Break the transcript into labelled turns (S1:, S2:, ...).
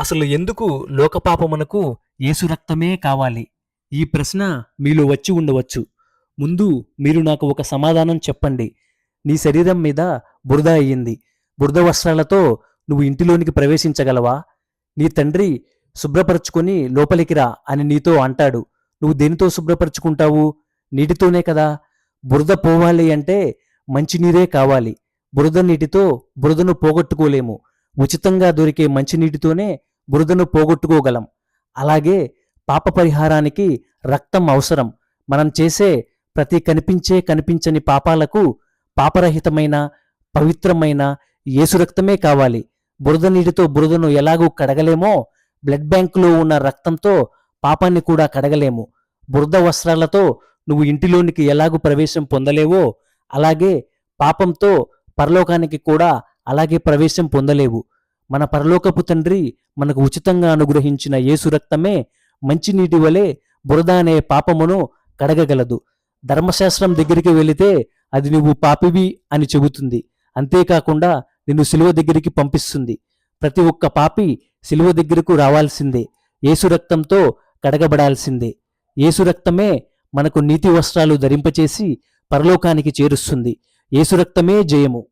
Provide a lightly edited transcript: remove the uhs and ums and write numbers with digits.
S1: అసలు ఎందుకు లోకపాపమునకు యేసు రక్తమే కావాలి? ఈ ప్రశ్న మీలో వచ్చి ఉండవచ్చు. ముందు మీరు నాకు ఒక సమాధానం చెప్పండి. నీ శరీరం మీద బురద అయ్యింది. బురద వస్త్రాలతో నువ్వు ఇంటిలోనికి ప్రవేశించగలవా? నీ తండ్రి శుభ్రపరచుకొని లోపలికి రా అని నీతో అంటాడు. నువ్వు దేనితో శుభ్రపరచుకుంటావు? నీటితోనే కదా. బురద పోవాలి అంటే మంచినీరే కావాలి. బురద నీటితో బురదను పోగొట్టుకోలేము. ఉచితంగా దొరికే మంచినీటితోనే బురదను పోగొట్టుకోగలం. అలాగే పాప పరిహారానికి రక్తం అవసరం. మనం చేసే ప్రతి కనిపించని పాపాలకు పాపరహితమైన పవిత్రమైన యేసు రక్తమే కావాలి. బురద నీటితో బురదను ఎలాగూ కడగలేమో, బ్లడ్ బ్యాంకులో ఉన్న రక్తంతో పాపాన్ని కూడా కడగలేము. బురద వస్త్రాలతో నువ్వు ఇంటిలోనికి ఎలాగూ ప్రవేశం పొందలేవో, అలాగే పాపంతో పరలోకానికి కూడా అలాగే ప్రవేశం పొందలేవు. మన పరలోకపు తండ్రి మనకు ఉచితంగా అనుగ్రహించిన యేసు రక్తమే మంచినీటి వలె బురద అనే పాపమును కడగగలదు. ధర్మశాస్త్రం దగ్గరికి వెళితే అది నువ్వు పాపివి అని చెబుతుంది. అంతేకాకుండా నిన్ను సిలువ దగ్గరికి పంపిస్తుంది. ప్రతి ఒక్క పాపి సిలువ దగ్గరకు రావాల్సిందే. యేసు రక్తంతో కడగబడాల్సిందే. యేసు రక్తమే మనకు నీతి వస్త్రాలు ధరింపచేసి పరలోకానికి చేరుస్తుంది. యేసు రక్తమే జయము.